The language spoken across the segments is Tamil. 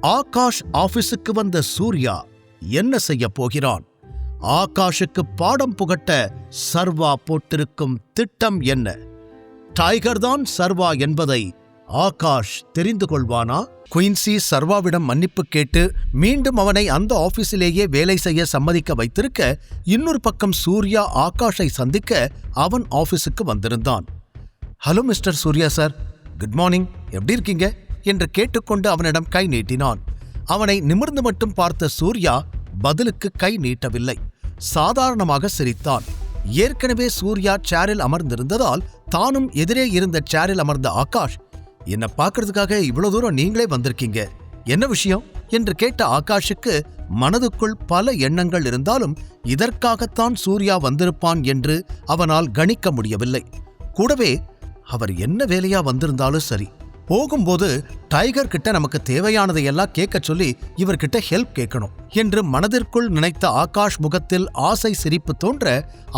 ஆகாஷ் ஆபீஸுக்கு வந்த சூர்யா என்ன செய்ய போகிறான்? ஆகாஷுக்கு பாடம் புகட்ட சர்வா போட்டிருக்கும் திட்டம் என்ன? டைகர் தான் சர்வா என்பதை ஆகாஷ் தெரிந்து கொள்வானா? குயின்சி சர்வாவிடம் மன்னிப்பு கேட்டு மீண்டும் அவனை அந்த ஆபீஸிலேயே வேலை செய்ய சம்மதிக்க வைத்திருக்க, இன்னொரு பக்கம் சூர்யா ஆகாஷை சந்திக்க அவன் ஆபீஸுக்கு வந்திருந்தான். Hello mister Surya sir, good morning, எப்படி இருக்கீங்க என்று கேட்டுக்கொண்டு அவனிடம் கை நீட்டினான். அவனை நிமிர்ந்து மட்டும் பார்த்த சூர்யா பதிலுக்கு கை நீட்டவில்லை. சாதாரணமாக சிரித்தான். ஏற்கனவே சூர்யா சேரில் அமர்ந்திருந்ததால் தானும் எதிரே இருந்த சேரில் அமர்ந்த ஆகாஷ், என்ன பார்க்கறதுக்காக இவ்வளவு தூரம் நீங்களே வந்திருக்கீங்க, என்ன விஷயம் என்று கேட்ட ஆகாஷுக்கு மனதுக்குள் பல எண்ணங்கள் இருந்தாலும் இதற்காகத்தான் சூர்யா வந்திருப்பான் என்று அவனால் கணிக்க முடியவில்லை. கூடவே அவர் என்ன வேலையா வந்திருந்தாலும் சரி, போகும்போது டைகர் கிட்ட நமக்கு தேவையானதையெல்லாம் கேட்க சொல்லி இவர்கிட்ட ஹெல்ப் கேட்கணும் என்று மனதிற்குள் நினைத்த ஆகாஷ் முகத்தில் ஆசை சிரிப்பு தோன்ற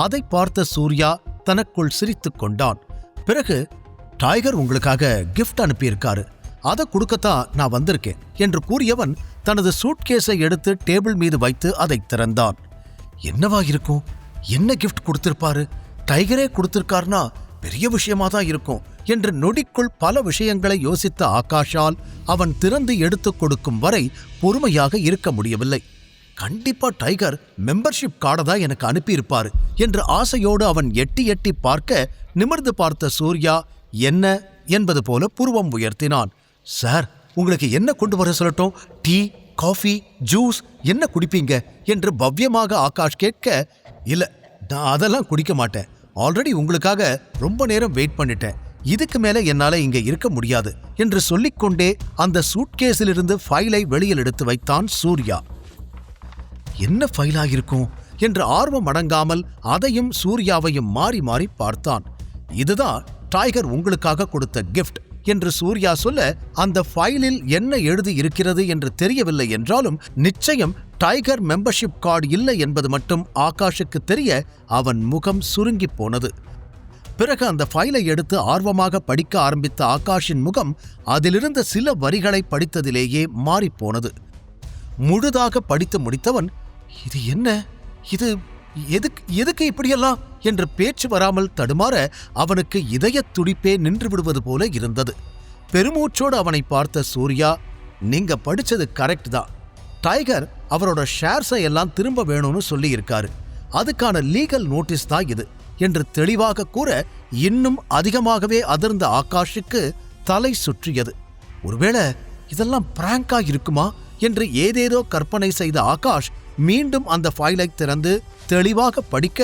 அதை பார்த்த சூர்யா தனக்குள் சிரித்துக் கொண்டான். பிறகு, டைகர் உங்களுக்காக கிஃப்ட் அனுப்பியிருக்காரு, அதை கொடுக்கத்தான் நான் வந்திருக்கேன் என்று கூறியவன் தனது சூட்கேஸை எடுத்து டேபிள் மீது வைத்து அதை திறந்தான். என்னவா இருக்கும்? என்ன கிஃப்ட் கொடுத்திருப்பாரு? டைகரே கொடுத்திருக்காருனா பெரிய விஷயமா தான் இருக்கும் என்று நொடிக்குள் பல விஷயங்களை யோசித்த ஆகாஷால் அவன் திறந்து எடுத்துக் கொடுக்கும் வரை பொறுமையாக இருக்க முடியவில்லை. கண்டிப்பா டைகர் மெம்பர்ஷிப் கார்டை தான் எனக்கு அனுப்பியிருப்பாரு என்று ஆசையோடு அவன் எட்டி எட்டி பார்க்க, நிமிர்ந்து பார்த்த சூர்யா என்ன என்பது போல புருவம் உயர்த்தினான். சார், உங்களுக்கு என்ன கொண்டு வர சொல்லட்டும்? டீ, காஃபி, ஜூஸ் என்ன குடிப்பீங்க என்று பவ்யமாக ஆகாஷ் கேட்க, இல்ல நான் அதெல்லாம் குடிக்க மாட்டேன், ஆல்ரெடி உங்களுக்காக ரொம்ப நேரம் வெயிட் பண்ணிட்டேன், இதுக்கு மேல என்னால இங்க இருக்க முடியாது என்று சொல்லிக்கொண்டே அந்த சூட்கேஸிலிருந்து ஃபைலை வெளியில் எடுத்து வைத்தான் சூர்யா. என்ன ஃபைலாயிருக்கும் என்று ஆர்வம் அடங்காமல் அதையும் சூர்யாவையும் மாறி மாறி பார்த்தான். இதுதான் டைகர் உங்களுக்காக கொடுத்த கிஃப்ட் என்று சூர்யா சொல்ல, அந்த ஃபைலில் என்ன எழுதி இருக்கிறது என்று தெரியவில்லை என்றாலும் நிச்சயம் டைகர் மெம்பர்ஷிப் கார்டு இல்லை என்பது மட்டும் ஆகாஷுக்கு தெரிய அவன் முகம் சுருங்கி போனது. பிறகு அந்த ஃபைலை எடுத்து ஆர்வமாக படிக்க ஆரம்பித்த ஆகாஷின் முகம் அதிலிருந்த சில வரிகளை படித்ததிலேயே மாறிப்போனது. முழுதாக படித்து முடித்தவன், இது என்ன, இது எதுக்கு இப்படியெல்லாம் என்று பேச்சு வராமல் தடுமாற அவனுக்கு இதயத் துடிப்பே நின்று விடுவது போல இருந்தது. பெருமூச்சோடு அவனை பார்த்த சூர்யா, நீங்க படிச்சது கரெக்ட் தான், டைகர் அவரோட ஷேர்ஸை எல்லாம் திரும்ப வேணும்னு சொல்லி இருக்காரு, அதுக்கான லீகல் நோட்டீஸ் தான் இது என்று தெளிவாக கூற, இன்னும் அதிகமாகவே அதிர்ந்த ஆகாஷுக்கு தலை சுற்றியது. ஒருவேளை இதெல்லாம் பிராங்கா இருக்குமா என்று ஏதேதோ கற்பனை செய்த ஆகாஷ் மீண்டும் அந்த ஃபைலை திறந்து தெளிவாக படிக்க,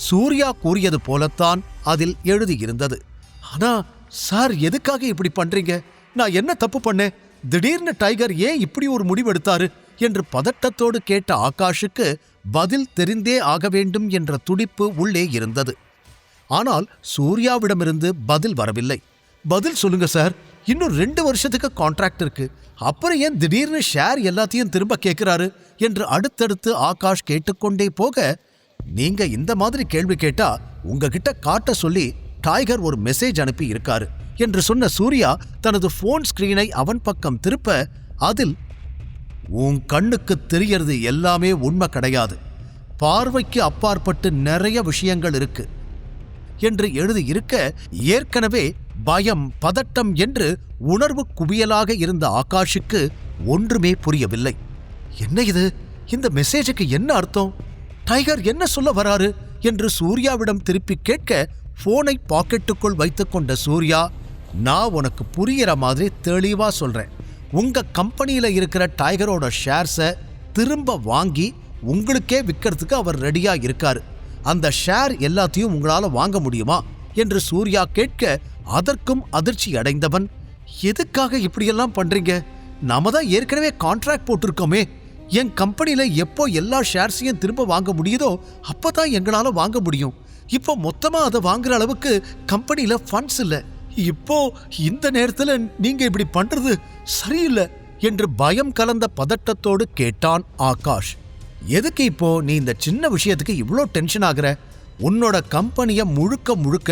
சூர்யா கூறியது போலத்தான் அதில் எழுதியிருந்தது. ஆனா சார், எதுக்காக இப்படி பண்றீங்க? நான் என்ன தப்பு பண்ணேன்? திடீர்னு டைகர் ஏன் இப்படி ஒரு முடிவெடுத்தாரு என்று பதட்டத்தோடு கேட்ட ஆகாஷுக்கு பதில் தெரிந்தே ஆக வேண்டும் என்ற துடிப்பு உள்ளே இருந்தது. ஆனால் சூர்யாவிடமிருந்து பதில் வரவில்லை. பதில் சொல்லுங்க சார், இன்னும் 2 வருஷத்துக்கு கான்ட்ராக்ட் இருக்கு, அப்புறம் ஏன் திடீர்னு ஷேர் எல்லாத்தையும் திரும்ப கேட்கிறாரு என்று அடுத்தடுத்து ஆகாஷ் கேட்டுக்கொண்டே போக, நீங்க இந்த மாதிரி கேள்வி கேட்டா உங்ககிட்ட காட்ட சொல்லி டைகர் ஒரு மெசேஜ் அனுப்பி இருக்காரு என்று சொன்ன சூர்யா தனது போன் ஸ்கிரீனை அவன் பக்கம் திருப்ப, அதில், உன் கண்ணுக்கு தெரியறது எல்லாமே உண்மை கிடையாது, பார்வைக்கு அப்பாற்பட்டு நிறைய விஷயங்கள் இருக்கு என்று எழுதி இருக்க, ஏற்கனவே பயம், பதட்டம் என்று உணர்வு குவியலாக இருந்த ஆகாஷுக்கு ஒன்றுமே புரியவில்லை. என்ன இது? இந்த மெசேஜுக்கு என்ன அர்த்தம்? டைகர் என்ன சொல்ல வராரு என்று சூர்யாவிடம் திருப்பி கேட்க, போனை பாக்கெட்டுக்குள் வைத்துக் கொண்ட சூர்யா, நான் உனக்கு புரியற மாதிரி தெளிவா சொல்றேன், உங்க கம்பெனியில இருக்கிற டைகரோட ஷேர்ஸை திரும்ப வாங்கி உங்களுக்கே விற்கிறதுக்கு அவர் ரெடியா இருக்காரு, அந்த ஷேர் எல்லாத்தையும் உங்களால வாங்க முடியுமா என்று சூர்யா கேட்க, அதற்கும் அதிர்ச்சி அடைந்தவன், எதுக்காக இப்படியெல்லாம் பண்றீங்க? நாம தான் ஏற்கனவே கான்ட்ராக்ட் போட்டிருக்கோமே, என் கம்பெனியில எப்போ எல்லா ஷேர்ஸையும் திரும்ப வாங்க முடியுதோ அப்பதான் எங்களால வாங்க முடியும், இப்போ மொத்தமா அதை வாங்குற அளவுக்கு கம்பெனியில ஃபண்ட்ஸ் இல்ல, இப்போ இந்த நேரத்துல நீங்க இப்படி பண்றது சரியில்லை என்று பயம் கலந்த பதட்டத்தோடு கேட்டான் ஆகாஷ். எதுக்கு இப்போ நீ இந்த சின்ன விஷயத்துக்கு இவ்ளோ டென்ஷன் ஆகுற? உன்னோட கம்பெனியை முழுக்க முழுக்க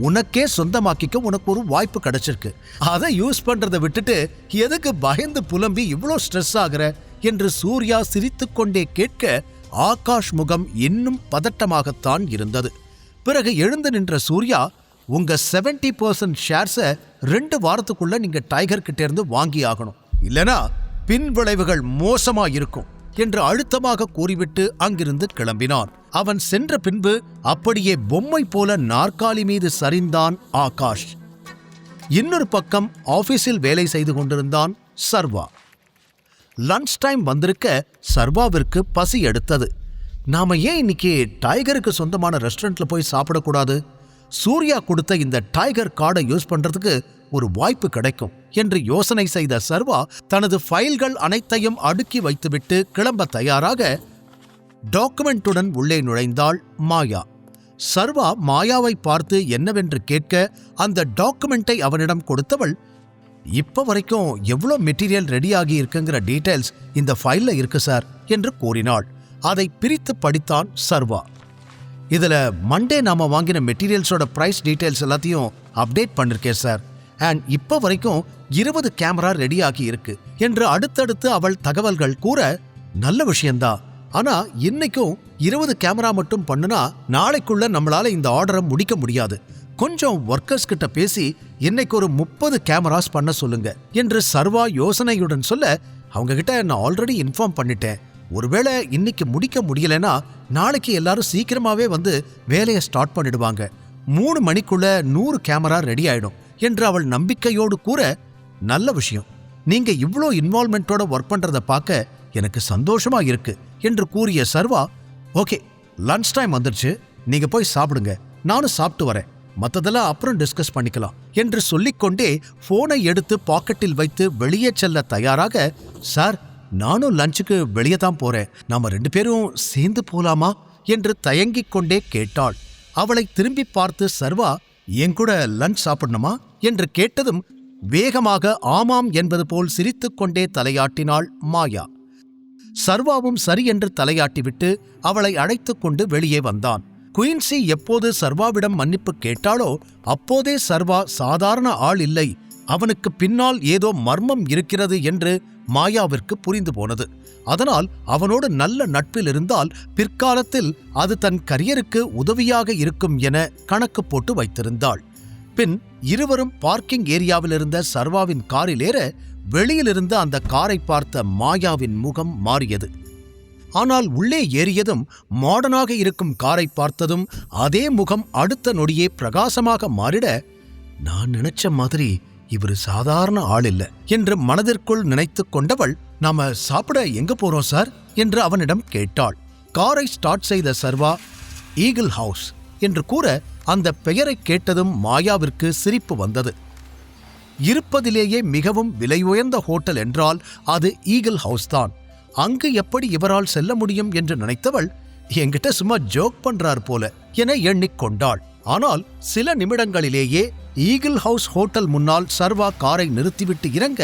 உனக்கே சொந்தமாக்கிக்க உனக்கு ஒரு வாய்ப்பு கிடைச்சிருக்கு. அதை யூஸ் பண்றதை விட்டுட்டு எதுக்கு பயந்து புலம்பி இவ்வளோ ஸ்ட்ரெஸ் ஆகுற என்று சூர்யா சிரித்துக்கொண்டே கேட்க ஆகாஷ் முகம் இன்னும் பதட்டமாகத்தான் இருந்தது. பிறகு எழுந்து நின்ற சூர்யா, உங்க 70% ஷேர்ஸை 2 வாரத்துக்குள்ள நீங்க டைகர் கிட்ட இருந்து வாங்கி ஆகணும், இல்லனா பின் விளைவுகள் மோசமா இருக்கும் என்று அழுத்தமாக கூறிவிட்டு அங்கிருந்து கிளம்பினான். அவன் சென்ற பின்பு அப்படியே பொம்மை போல நாற்காலி மீது சரிந்தான் ஆகாஷ். இன்னொரு பக்கம் ஆபீஸில் வேலை செய்து கொண்டிருந்தான் சர்வா. லஞ்ச் டைம் வந்திருக்க சர்வாவிற்கு பசி எடுத்தது. நாம ஏன் இன்னைக்கு டைகருக்கு சொந்தமான ரெஸ்டாரண்ட்ல போய் சாப்பிடக்கூடாது? சூர்யா கொடுத்த இந்த டைகர் கார்டை யூஸ் பண்றதுக்கு ஒரு வாய்ப்பு கிடைக்கும் என்று யோசனை செய்த சர்வா தனது ஃபைல்கள் அனைத்தையும் அடுக்கி வைத்துவிட்டு கிளம்ப தயாராக டாக்குமெண்ட்டுடன் உள்ளே நுழைந்தாள் மாயா. சர்வா மாயாவை பார்த்து என்னவென்று கேட்க அந்த டாக்குமெண்ட்டை அவனிடம் கொடுத்தவள், இப்ப வரைக்கும் எவ்வளோ மெட்டீரியல் ரெடியாகி இருக்குங்கிற டீடைல்ஸ் இந்த ஃபைல்ல இருக்கு சார் என்று கூறினாள். அதை பிரித்து படித்தான் சர்வா. இதுல மண்டே நாம வாங்கின மெட்டீரியல்ஸோட பிரைஸ் டீடைல்ஸ் எல்லாத்தையும் அப்டேட் பண்ணிருக்கேன் சார். அண்ட் இப்ப வரைக்கும் 20 கேமரா ரெடியாகி இருக்கு என்று அடுத்தடுத்து அவள் தகவல்கள் கூற, நல்ல விஷயம்தான். ஆனா இன்னைக்கும் 20 கேமரா மட்டும் பண்ணுனா நாளைக்குள்ள நம்மளால இந்த ஆர்டரை முடிக்க முடியாது. கொஞ்சம் ஒர்க்கர்ஸ் கிட்ட பேசி இன்னைக்கு ஒரு 30 கேமராஸ் பண்ண சொல்லுங்க என்று சர்வா யோசனையுடன் சொல்ல, அவங்க கிட்ட நான் ஆல்ரெடி இன்ஃபார்ம் பண்ணிட்டேன். ஒருவேளை இன்னைக்கு முடிக்க முடியலனா நாளைக்கு எல்லாரும் சீக்கிரமாவே வந்து வேலையை ஸ்டார்ட் பண்ணிடுவாங்க. 3 மணிக்குள்ள 100 கேமரா ரெடி ஆயிடும் என்று அவள் நம்பிக்கையோடு கூற, நல்ல விஷயம், நீங்க இவ்ளோ இன்வால்மெண்டோட ஒர்க் பண்றதை பார்க்க எனக்கு சந்தோஷமா இருக்கு என்று கூறிய சர்வா, ஓகே லஞ்ச் டைம் வந்துருச்சு, நீங்க போய் சாப்பிடுங்க, நானும் சாப்பிட்டு வரேன், மத்ததெல்லாம் அப்புறம் டிஸ்கஸ் பண்ணிக்கலாம் என்று சொல்லிக்கொண்டே போனை எடுத்து பாக்கெட்டில் வைத்து வெளியே செல்ல தயாராக, சார் நானும் லஞ்சுக்கு வெளியே தான் போறேன், நாம 2 பேரும் சேர்ந்து போலாமா என்று தயங்கிக் கொண்டே கேட்டாள். அவளை திரும்பி பார்த்து சர்வா, என் கூட லஞ்ச் சாப்பிடணுமா என்று கேட்டதும் வேகமாக ஆமாம் என்பது போல் சிரித்துக்கொண்டே தலையாட்டினாள் மாயா. சர்வாவும் சரி என்று தலையாட்டிவிட்டு அவளை அழைத்துக் கொண்டு வெளியே வந்தான். குயின்சி எப்போது சர்வாவிடம் மன்னிப்பு கேட்டாளோ அப்போதே சர்வா சாதாரண ஆள் இல்லை, அவனுக்கு பின்னால் ஏதோ மர்மம் இருக்கிறது என்று மாயாவிற்கு புரிந்து போனது. அதனால் அவனோடு நல்ல நட்பில் இருந்தால் பிற்காலத்தில் அது தன் கரியருக்கு உதவியாக இருக்கும் என கணக்கு போட்டு வைத்திருந்தாள். பின் இருவரும் பார்க்கிங் ஏரியாவில் இருந்த சர்வாவின் காரில் ஏற வெளியிலிருந்து அந்த காரை பார்த்த மாயாவின் முகம் மாறியது. ஆனால் உள்ளே ஏறியதும் மாடர்னாக இருக்கும் காரை பார்த்ததும் அதே முகம் அடுத்த நொடியே பிரகாசமாக மாறிட, நான் நினைச்ச மாதிரி இவரு சாதாரண ஆள் இல்ல என்று மனதிற்குள் நினைத்து கொண்டவள், நாம சாப்பிட எங்க போறோம் சார் என்று அவனிடம் கேட்டாள். காரை ஸ்டார்ட் செய்த சர்வா ஈகிள் ஹவுஸ் என்று கூற அந்த பெயரை கேட்டதும் மாயாவிற்கு சிரிப்பு வந்தது. இருப்பதிலேயே மிகவும் விலை உயர்ந்த ஹோட்டல் என்றால் அது ஈகிள் ஹவுஸ் தான். அங்கு எப்படி இவரால் செல்ல முடியும் என்று நினைத்தவள், என்கிட்ட சும்மா ஜோக் பண்றார் போல என எண்ணிக்கொண்டாள். ஆனால் சில நிமிடங்களிலேயே ஈகிள் ஹவுஸ் ஹோட்டல் முன்னால் சர்வா காரை நிறுத்திவிட்டு இறங்க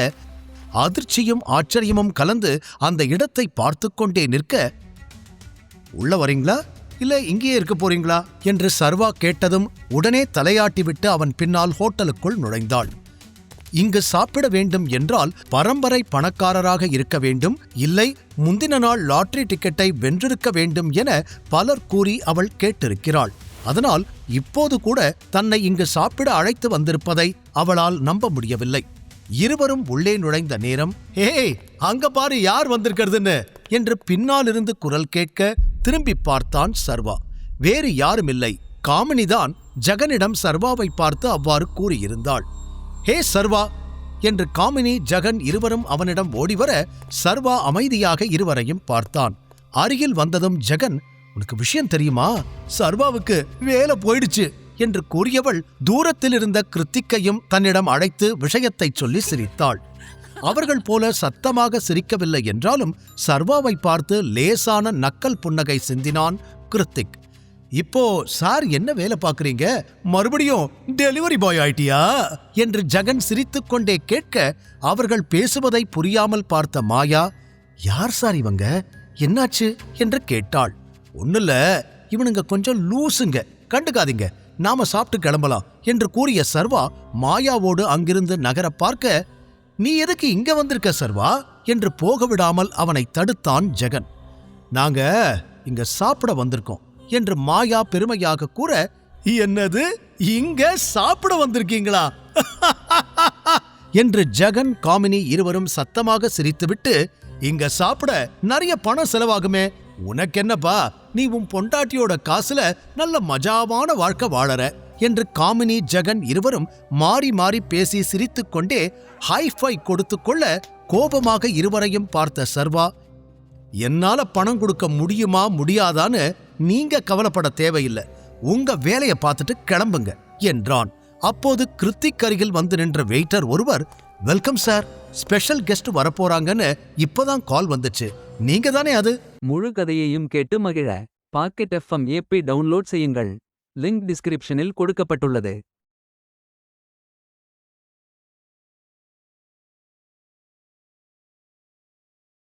அதிர்ச்சியும் ஆச்சரியமும் கலந்து அந்த இடத்தை பார்த்து கொண்டே நிற்க, உள்ள வரீங்களா இல்ல இங்கேயே இருக்க போறீங்களா என்று சர்வா கேட்டதும் உடனே தலையாட்டிவிட்டு அவன் பின்னால் ஹோட்டலுக்குள் நுழைந்தாள். இங்கு சாப்பிட வேண்டும் என்றால் பரம்பரை பணக்காரராக இருக்க வேண்டும், இல்லை முந்தின நாள் லாட்டரி டிக்கெட்டை வென்றிருக்க வேண்டும் என பலர் கூறி அவள் கேட்டிருக்கிறாள். அதனால் இப்போது கூட தன்னை இங்கு சாப்பிட அழைத்து வந்திருப்பதை அவளால் நம்ப முடியவில்லை. இருவரும் உள்ளே நுழைந்த நேரம், ஏய் அங்க பாரு யார் வந்திருக்கிறதுன்னு என்று பின்னாலிருந்து குரல் கேட்க திரும்பி பார்த்தான் சர்வா. வேறு யாருமில்லை, காமினிதான் ஜகனிடம் சர்வாவை பார்த்து அவ்வாறு கூறியிருந்தாள். ஹே சர்வா என்று காமினி ஜகன் இருவரும் அவனிடம் ஓடிவர சர்வா அமைதியாக இருவரையும் பார்த்தான். அருகில் வந்ததும் ஜகன், உனக்கு விஷயம் தெரியுமா, சர்வாவுக்கு வேலை போயிடுச்சு என்று கூறியவள் தூரத்தில் இருந்த கிருத்திக்கையும் தன்னிடம் அழைத்து விஷயத்தை சொல்லி சிரித்தாள். அவர்கள் போல சத்தமாக சிரிக்கவில்லை என்றாலும் சர்வாவை பார்த்து லேசான நக்கல் புன்னகை சிந்தினான் கிருத்திக். இப்போ சார் என்ன வேலை பார்க்கறீங்க, மறுபடியும் டெலிவரி பாய் ஆயிட்டியா என்று ஜகன் சிரித்துக்கொண்டே கேட்க அவர்கள் பேசுவதை புரியாமல் பார்த்த மாயா, யார் சார் இவங்க, என்னாச்சு என்று கேட்டாள். ஒண்ணுல, இவனுங்க கொஞ்சம் லூசுங்க கண்டுக்காதீங்க, நாம சாப்பிட்டு கிளம்பலாம் என்று கூறிய சர்வா மாயாவோடு அங்கிருந்து நகர பார்க்க, நீ எதுக்கு இங்க வந்திருக்க சர்வா என்று போக விடாமல் அவனை தடுத்தான் ஜெகன். நாங்க இங்க சாப்பிட வந்திருக்கோம் என்று மாயா பெருமையாக கூற, என்னது இங்க சாப்பிட வந்திருக்கீங்களா என்று ஜெகன் காமினி இருவரும் சத்தமாக சிரித்துவிட்டு, இங்க சாப்பிட நிறைய பணம் செலவாகுமே, உனக்கென்னப்பா, நீ உன் பொண்டாட்டியோட காசுல நல்ல மஜாவான வாழ்க்கை வாழற என்று காமினி ஜெகன் இருவரும் மாறி மாறி பேசி சிரித்துக் கொண்டே ஹைஃபை கொடுத்து கொள்ள, கோபமாக இருவரையும் பார்த்த சர்வா, என்னால பணம் கொடுக்க முடியுமா முடியாதான்னு நீங்க கவலைப்பட தேவையில்லை, உங்க வேலையை பார்த்துட்டு கிளம்புங்க என்றான். அப்போது கிருத்திக் அருகில் வந்து நின்ற வெயிட்டர் ஒருவர், வெல்கம் சார், ஸ்பெஷல் கெஸ்ட் வரப்போறாங்கன்னு இப்பதான் கால் வந்துச்சு, நீங்க தானே அது? முழு கதையையும் கேட்டு மகிழ பாக்கெட் FM ஏபி டவுன்லோட் செய்யுங்கள். லிங்க் டிஸ்கிரிப்ஷனில் கொடுக்கப்பட்டுள்ளது.